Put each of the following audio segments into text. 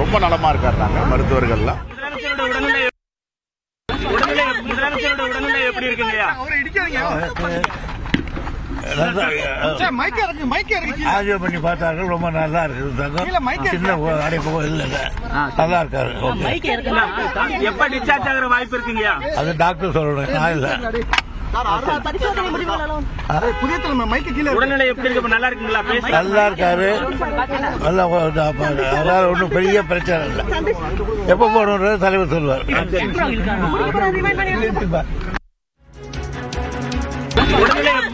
ரொம்ப நலமா இருக்காங்க மருத்துவர்கள்லாம். ஆஜோ பண்ணி பார்த்தார்கள், ரொம்ப நல்லா இருக்குது. சின்ன அடைப்பு இல்லை, நல்லா இருக்காரு. எப்ப டிஸ்சார்ஜ் ஆகிற வாய்ப்பு இருக்குங்கய்யா? அது டாக்டர் சொல்லணும், நான் இல்லை. உடல்நிலை எப்படி இருக்கு? நல்லா இருக்குங்களா? நல்லா இருக்காரு, நல்லா. அதனால ஒன்றும் பெரிய பிரச்சனை இல்லை. எப்ப போகணுன்றது தலைவர் சொல்லுவார்.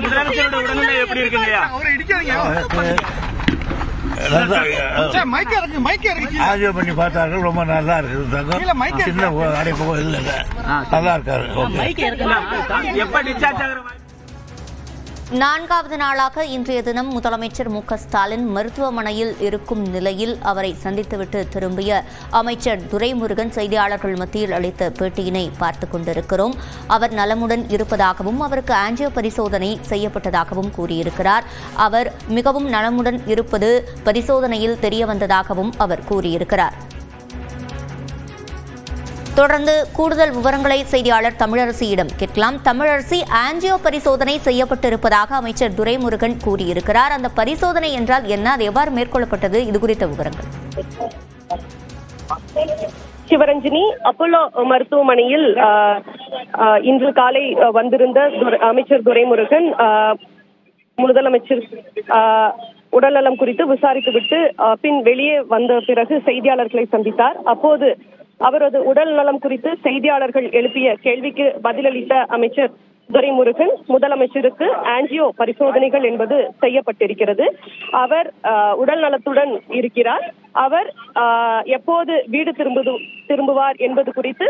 முதலமைச்சரோட உடல்நிலை எப்படி இருக்குங்கய்யா? ஆஜோ பண்ணி பார்த்தார்கள், ரொம்ப நல்லா இருக்குது. சின்ன அடைப்பு இல்லை, நல்லா இருக்காரு. எப்ப டிஸ்சார்ஜ் ஆகிற வாய்ப்பு? நான்காவது நாளாக இன்றைய தினம் முதலமைச்சர் மு.க.ஸ்டாலின் மருத்துவமனையில் இருக்கும் நிலையில் அவரை சந்தித்துவிட்டு திரும்பிய அமைச்சர் துரைமுருகன் செய்தியாளர்கள் மத்தியில் அளித்த பேட்டியினை பார்த்துக் கொண்டிருக்கிறோம். அவர் நலமுடன் இருப்பதாகவும் அவருக்கு ஆஞ்சியோ பரிசோதனை செய்யப்பட்டதாகவும் கூறியிருக்கிறார். அவர் மிகவும் நலமுடன் இருப்பது பரிசோதனையில் தெரியவந்ததாகவும் அவர் கூறியிருக்கிறார். தொடர்ந்து கூடுதல் விவரங்களை செய்தியாளர் தமிழரசியிடம் கேட்கலாம். தமிழரசி, ஆஞ்சியோ பரிசோதனை செய்யப்பட்டிருப்பதாக அமைச்சர் துரைமுருகன் கூறியிருக்கிறார். அந்த பரிசோதனை என்றால் என்ன? அது எவ்வாறு மேற்கொள்ளப்பட்டது? இது குறித்த விவரங்கள். சிவரஞ்சனி, அப்போலோ மருத்துவமனையில் இன்று காலை வந்திருந்த அமைச்சர் துரைமுருகன் முதலமைச்சர் உடல்நலம் குறித்து விசாரித்துவிட்டு பின் வெளியே வந்த பிறகு செய்தியாளர்களை சந்தித்தார். அப்போது அவரது உடல் நலம் குறித்து செய்தியாளர்கள் எழுப்பிய கேள்விக்கு பதிலளித்த அமைச்சர் துரைமுருகன், முதலமைச்சருக்கு ஆஞ்சியோ பரிசோதனைகள் என்பது செய்யப்பட்டிருக்கிறது. அவர் உடல் நலத்துடன் இருக்கிறார். அவர் எப்போது வீடு திரும்புவார் என்பது குறித்து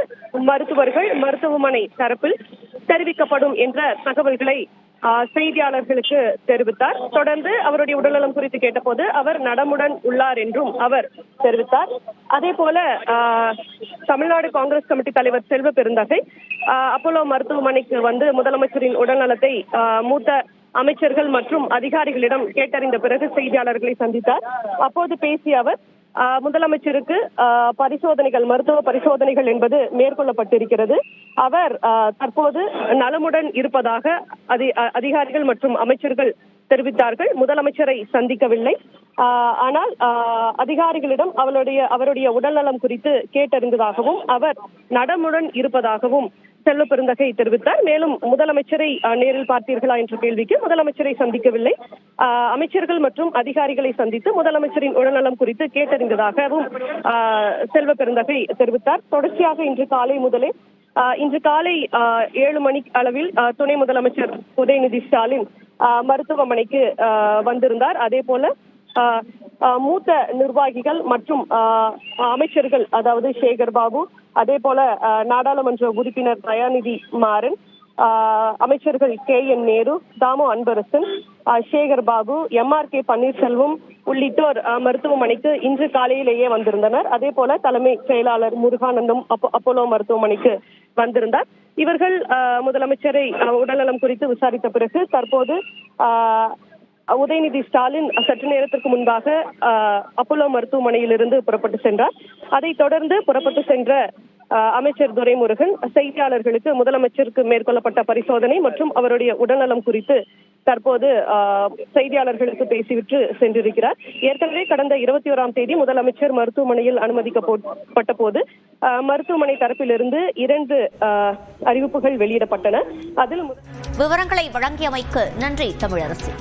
மருத்துவர்கள் மருத்துவமனை தரப்பில் தெரிவிக்கப்படும் என்ற தகவல்களை செய்தியாளர்களுக்கு தெரிவித்தார். தொடர்ந்து அவருடைய உடல்நலம் குறித்து கேட்டபோது அவர் நலமுடன் உள்ளார் என்றும் அவர் தெரிவித்தார். அதே போல தமிழ்நாடு காங்கிரஸ் கமிட்டி தலைவர் செல்வ பெருந்தகை அப்போலோ மருத்துவமனைக்கு வந்து முதலமைச்சரின் உடல்நலத்தை மூத்த அமைச்சர்கள் மற்றும் அதிகாரிகளிடம் கேட்டறிந்த பிறகு செய்தியாளர்களை சந்தித்தார். அப்போது பேசிய அவர், முதலமைச்சருக்கு பரிசோதனைகள், மருத்துவ பரிசோதனைகள் என்பது மேற்கொள்ளப்பட்டிருக்கிறது. அவர் தற்போது நலமுடன் இருப்பதாக அதிகாரிகள் மற்றும் அமைச்சர்கள் தெரிவித்தார்கள். முதலமைச்சரை சந்திக்கவில்லை. ஆனால் அதிகாரிகளிடம் அவருடைய உடல்நலம் குறித்து கேட்டறிந்ததாகவும் அவர் நலமுடன் இருப்பதாகவும் செல்வ பெருந்தகை தெரிவித்தார். மேலும் முதலமைச்சரை நேரில் பார்த்தீர்களா என்ற கேள்விக்கு முதலமைச்சரை சந்திக்கவில்லை, அமைச்சர்கள் மற்றும் அதிகாரிகளை சந்தித்து முதலமைச்சரின் உடல்நலம் குறித்து கேட்டறிந்ததாகவும் செல்வ பெருந்தகை தெரிவித்தார். தொடர்ச்சியாக இன்று காலை 7 மணி அளவில் துணை முதலமைச்சர் உதயநிதி ஸ்டாலின் மருத்துவமனைக்கு வந்திருந்தார். அதே போல மூத்த நிர்வாகிகள் மற்றும் அமைச்சர்கள், அதாவது சேகர் பாபு, அதே போல நாடாளுமன்ற உறுப்பினர் தயாநிதி மாறன், அமைச்சர்கள் KN நேரு, தாமோ அன்பரசன், சேகர் பாபு, MRK பன்னீர்செல்வம் உள்ளிட்டோர் மருத்துவமனைக்கு இன்று காலையிலேயே வந்திருந்தனர். அதே போல தலைமை செயலாளர் முருகானந்தம் அப்போலோ மருத்துவமனைக்கு வந்திருந்தார். இவர்கள் முதலமைச்சரை உடல்நலம் குறித்து விசாரித்த பிறகு தற்போது உதயநிதி ஸ்டாலின் சற்று நேரத்திற்கு முன்பாக அப்போலோ மருத்துவமனையிலிருந்து புறப்பட்டு சென்றார். அதைத் தொடர்ந்து புறப்பட்டு சென்ற அமைச்சர் துரைமுருகன் செய்தியாளர்களுக்கு முதலமைச்சருக்கு மேற்கொள்ளப்பட்ட பரிசோதனை மற்றும் அவருடைய உடல்நலம் குறித்து தற்போது செய்தியாளர்களுக்கு பேசிவிட்டு சென்றிருக்கிறார். ஏற்கனவே கடந்த 21ஆம் தேதி முதலமைச்சர் மருத்துவமனையில் அனுமதிக்கப்பட்ட போது மருத்துவமனை தரப்பிலிருந்து 2 அறிவிப்புகள் வெளியிடப்பட்டன. அதில் விவரங்களை வழங்கியமைக்கு நன்றி தமிழரசி.